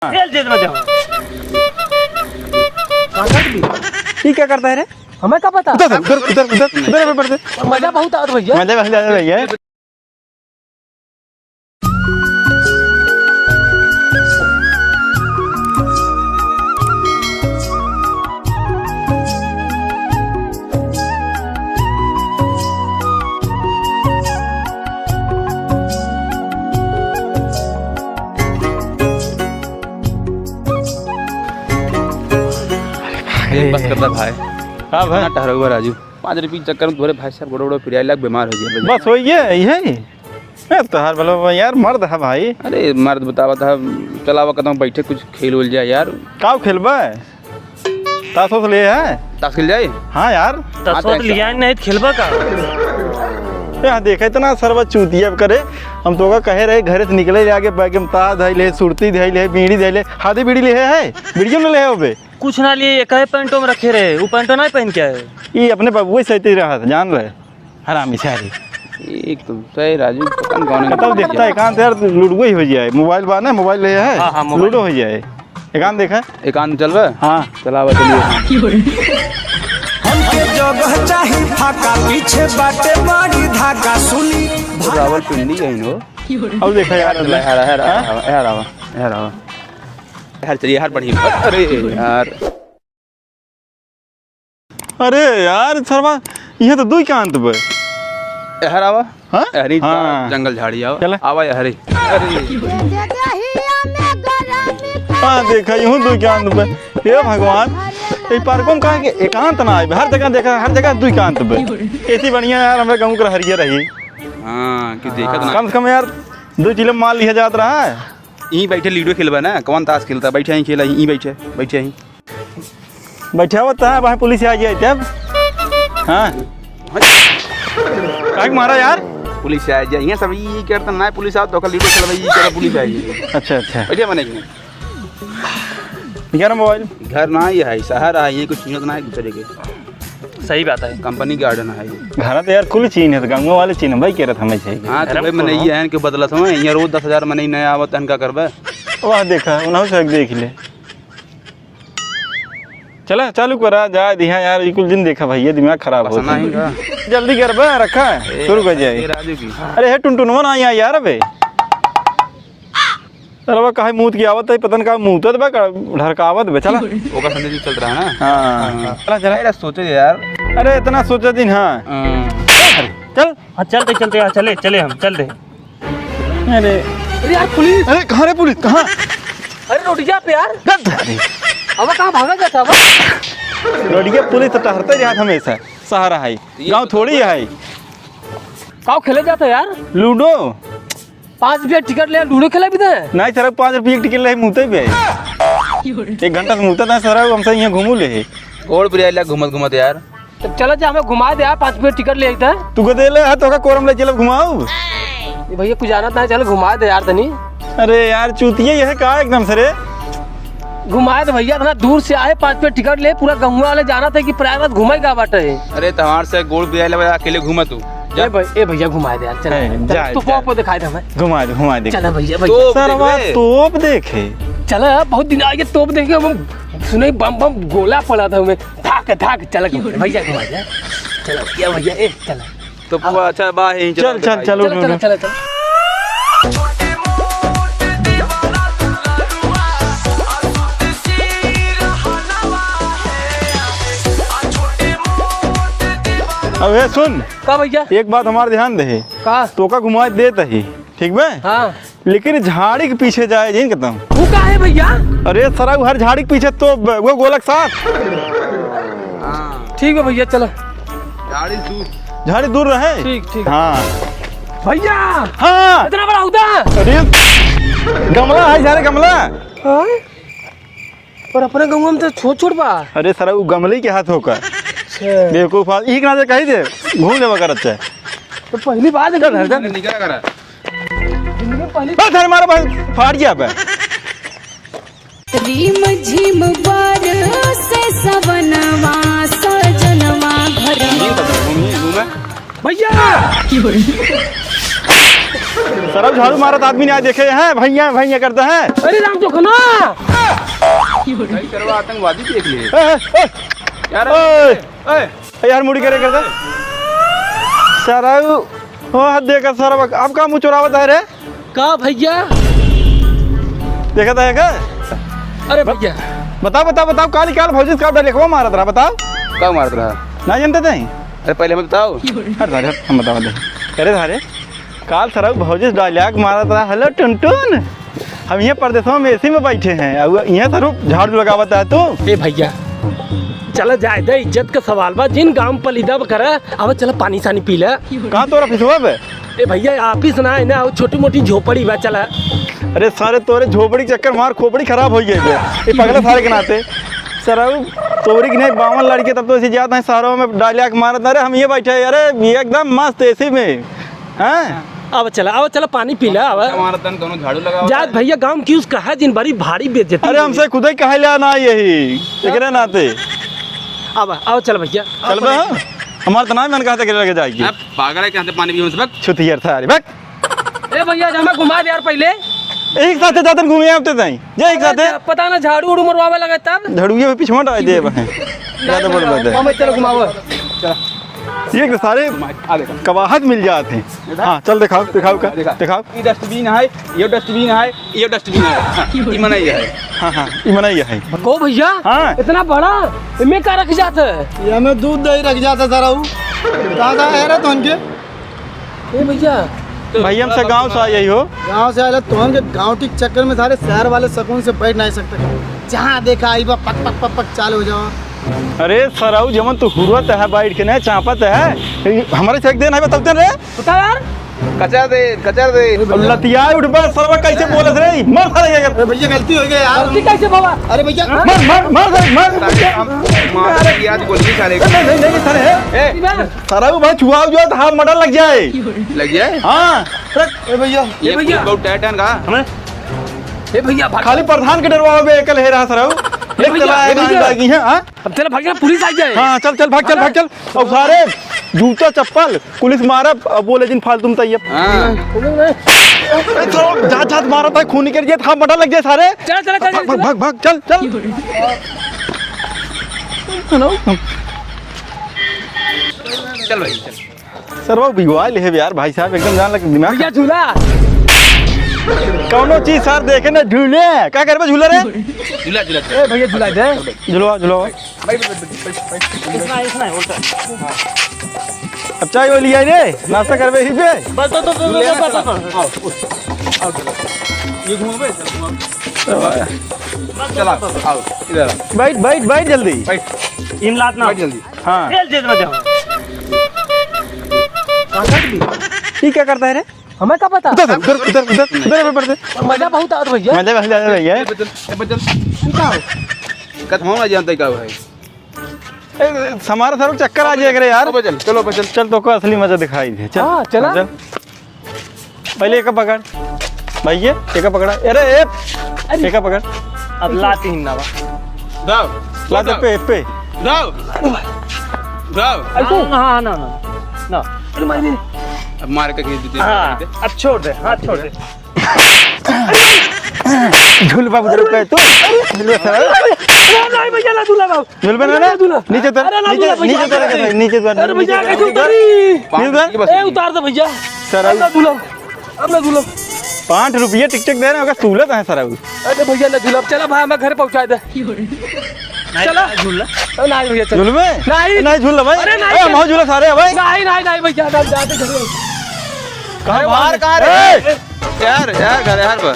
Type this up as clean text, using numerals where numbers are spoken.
Jail jail में जाओ। ये क्या करता है रे? हमें क्या पता। उधर उधर उधर उधर उधर पड़ते। मजा बहुत आता भैया। मजा बहुत आता भैया। बस कर रहा भाई। हाँ भाई ठहरा हुआ राजू 5 रुपये चक्कर में तुम्हारे भाई साहब बड़े फिर लाख बीमार हो गया। बस हो ये तो हर बोलो यार मर्द है भाई। अरे मर्द बतावा था चलावा कदम बैठे कुछ खेल उल जाए यार। का खेलबा तासो ले है ताश खेल जाए। हाँ यार तसो लिया नहीं खेलबा का। यहाँ देखा इतना सरबत चूतिया करे। हम तो का कहे रहे घर से निकले आगे बैग में ता धैले सुरती धैले बीड़ी धैले हाथी बीड़ी ले है बीड़ियों में ले है बे कुछ ना लिए एक पैंटों में रखे रहे वो पैंटो नहीं पहन के आए। ये अपने बबुए सहते रहा था जान रहे हरामी सारी। एक तो सही राजू पता कौन तब देखता है एकांत यार लूडो ही हो जाए। मोबाइल बाना मोबाइल ले है हाँ, मोबाइल। लूडो हो जाए। एकांत देखा एकांत चल रहा है। हाँ चलावा चलिए। हमके जगह चाही फाका पीछे बाटे बड़ी धाका सुनी रावल पिंडी है नो। अब देखा यार यार चलिए यार बढ़िया। अरे यार अरे यार सरवा ये तो दो एकांत बे यार आवा। हाँ? हरी हाँ। जंगल झाड़ी आवा चला। आवा यार हरी। अरे हाँ देखा यूं दो एकांत बे हे भगवान ये पार्कों में कहा कि एकांत ना आए हर जगह देखा हर जगह दो एकांत बे ऐसी बढ़िया यार हमारे गाँव का हरिया रही। हाँ कि देखा ना कम से कम यार 2 किलो माल लिया जाता रहा है। यहीं बैठे लीडो खेलबा ना कौन ताश खेलता बैठे यहीं खेला यहीं बैठे यहीं बैठा हुआ है वहाँ पुलिस आ गया तब। हाँ काहे मारा यार पुलिस आ जाए यहाँ सब ये करता ना पुलिस आओ तो लीडो खेलबा ये करे पुलिस आई। अच्छा अच्छा बैठे मने यार मोबाइल घर ना ही है शहर है ये कुछ चीज़ ना है दूसरे के। सही बात है। कंपनी गार्डन है घर तो यार खुल चीन है तो गाँव वाले चीन भाई कह रहा था मैं चाहिए। हाँ तो भाई मैंने ये है कि बदला समय यहाँ रोज 10,000 मने नया आवत है क्या करबे। वहाँ देखा उन्होंने से देख ले चला चालू करा जा दिया यार ये कुछ दिन देखा भैया दिमाग खराब हो जल्दी कर बे रखा है शुरू कर जाए। राजू की अरे है टुनटुनवा ना यहाँ यार अबे अरे वह कहे मुँह की आवत है पता नहीं कहा मुँह तो ढरकावत बे चला ओका संदेश चल रहा है ना। हाँ चला चला यार सोचे यार अरे इतना सोचा दिन। हाँ चल हाँ चलते चलते यार चले चले हम चलते। अरे अरे यार पुलिस। अरे कहाँ रे पुलिस कहाँ अरे रोटिया पे यार अरे अब कहाँ भागा जाता रोडिया पुलिस तो टहरते जात हमेशा सहारा है गाँव थोड़ी है। काव खेले जाता यार लूडो 5 रुपया टिकट ले लूडो खेला भी थे। नहीं सर 5 रुपये की टिकट ले मुँहते भी है 1 घंटा से मुँहता ना सर हमसे यहाँ घूमू ले और प्रिया घूमत घूमत यार तो चलो जा हमें घुमा दे यार 5 रुपया टिकट ले था। तू को दे ले तो का कोरम ले चलो घुमाऊ भैया कुछ जाना था चलो घुमा दे यार तनी। अरे यार चूतिया यह कहा एकदम सरे घुमाए तो भैया इतना दूर से आए 5 रुपया टिकट ले पूरा गंगा वाले जाना था कि प्राइवेट घुमाएगा बाटे। अरे तहार से गोल प्रिया अकेले घूमा तू ए भैया घुमाए दे यार चल तो पॉप दिखाए थे हमें घुमा दे चलो भैया सर तोप देखे चलो बहुत दिन आगे तोप देखे हम सुने बम बम गोला पड़ा था हमें धाक धाक चल भैया घुमा दे चलो भैया भैया ए चलो तो अच्छा बा यहीं चल चल चलो चलो चलो चलो अबे सुन का भैया एक बात हमारे ध्यान दे का तो का घुमा देता ही ठीक बे हाँ लेकिन झाड़ी के पीछे जाए जिन कहता हूँ वो का है भैया। अरे सरा हर झाड़ी के पीछे तो वो गोलक साथ। ठीक है भैया चलो झाड़ी दूर रहे ठीक ठीक। हाँ भैया हाँ इतना बड़ा होता अरे गमला है सारे गमला और अपने गाँव में तो छोट छोट बा। अरे सरा वो गमले के हाथ होकर बेवकूफ एक ना कही दे घूम लेवा कर अच्छा तो पहली बात है निकल करा बस हर मारा भाई फाड़ गया बे रिम झिम बरसे सवनवा सजनवा घरवा भैया सरब झाड़ू मारत आदमी ने आज देखे हैं भैया भैया करते हैं। अरे राम जो खना भाई करवा आतंकवादी देख लिए यार। यार मुड़ी करे करता सरब हो हाथ देखा सरब अब का मुँह चुरावत है रे का भैया देखा था क्या? अरे भैया बताओ बताओ बताओ काली काल भौजी का लिखवा मारत रहा बताओ कब मारत रहा? ना जानते थे अरे पहले हमें बताओ। हट सारे हम बताओ दे करे सारे काल सरब भौजी डायलॉग मारत रहा हेलो टुनटुन हम यहाँ परदेशों में एसी में बैठे हैं और यहाँ सरब झाड़ू लगावत है तू। ए भैया चल जाए दे इज्जत का सवाल बा जिन गांव पलीदा करे अब चल पानी सानी पी ले। कहाँ तोरा फिसवा पे? ए भैया आप ही सुना है ना छोटी मोटी झोपड़ी बा चला। अरे सारे तोरे झोपड़ी के चक्कर मार खोपड़ी खराब हो गई ये पगला सारे के नाते सरब तोरी की नहीं 52 लड़के तब तो ऐसी जात है शहरों में डायलॉग मारत अरे हम ये बैठे हैं अरे ये एकदम मस्त एसी में हैं। अब चला पानी पी ले अब हमारा तन दोनों झाड़ू लगा जात भैया गांव की उसका है जिन बड़ी भारी बेइज्जती। अरे हमसे खुद ही कहे लिया ना यही एकरे नाते अब चल भैया चल बे हमारा तो नाम मन कहते करे लगे जाएगी अब पागल है कहते पानी भी सबक छुतियर था अरे बक ए भैया जमा घुमा दे यार पहले एक साथ जाते घूमे आते थे जे एक साथ पता ना झाड़ू उड़ू मरवावे लगा तब झड़ुए में पीछे मत आए दे बहे ज्यादा बोल बात है हम चलो घुमाओ। ये तो सारे कवाहत मिल जाते हैं। हाँ चल दिखाओ दिखाओ का दिखाओ ये डस्टबिन है ये डस्टबिन है ये डस्टबिन है ये मनाई है। हाँ हाँ ये मना ही है को भैया हाँ। इतना बड़ा इनमें क्या रख जाता है? ये में दूध दही रख जाता सारा दादा है रे तो उनके ए भैया भाई हमसे गांव से आई हो गांव से आए तो उनके गांव के चक्कर में सारे शहर वाले सुकून से बैठ नहीं सकते जहाँ देखा आई बा पक पक पक पक चालू हो जाओ। अरे सराऊ जमन तू हुरत है बैठ के नहीं चापत है हमारे चेक देना है बताते रे पता यार कचर दे लतिया उठबा सरवा कैसे बोलत रे मर सारे अरे भैया गलती हो गई यार। गलती कैसे बाबा? अरे भैया मार याद बोल के सारे नहीं सारे सराऊ भाई छुआओ जो हाथ मडर लग जाए लग जाए। हाँ अरे भैया ये भैया बहुत टाइट है का हमें ए भैया खाली प्रधान के डरवा में एकल है रहा सराऊ एक भैया, चला ए भैया। लगी है हाँ अब चल भाग जा पुलिस आ जाए। हाँ चल चल भाग चल और सारे जूता चप्पल पुलिस मारा बोले जिन फालतू तैयब हां जात जात मारा था खूनी कर दिया था मडर लग जाए सारे चल भाग भाग भाग चल चल चल भाई चल सरवा बिगवा ले यार भाई साहब एकदम जान लग दिमाग भैया झूला कौनो चीज सर देखे ना झूले क्या करबे झूले रे झूला झूला ए भैया झूला दे झूलवा झूलवा अब चाय वो लिया रे नाश्ता करबे ही पे बस ये घूमबे चला आओ इधर बैठ बैठ बैठ जल्दी बैठ इमलात ना बैठ जल्दी। हाँ खेल दे मत जाओ ये क्या करता है रे हमें क्या पता उधर उधर उधर उधर उधर पड़ते मजा बहुत आता भैया। मजा बस जा रही है कत होना जानता क्या भाई हमारा सर चक्कर आ जाएगा रे यार चल चलो चल चल तो को असली मजा दिखाई दे चल हाँ, चला। चल पहले एक पकड़ भैया एक पकड़ा अरे एक पकड़ अब लाती ही ना दाव ला दे पे दाव दाव हाँ ना ना अरे मार अब मार के खींच देते हाँ अब छोड़ दे हाथ छोड़ दे झूलवा उधर पे तू झूलवा सर नहीं भैया ना दूल्हा बाबू झूलवा ना नीचे उतर नीचे उतर अरे भैया कैसे उतारी ए उतार दे भैया सर अब ना दूल्हा अब ना दूल्हा 5 रुपये टिकटक दे रहे होगा सहूलत है सर अरे भैया ना दूल्हा चला भाई हमें घर पहुंचा दे चला झूला नहीं भैया चल झूल में नहीं झूल भाई अरे नहीं हम झूला सारे भाई नहीं भैया जाते घर कहां बाहर कहां रे यार घर यार पर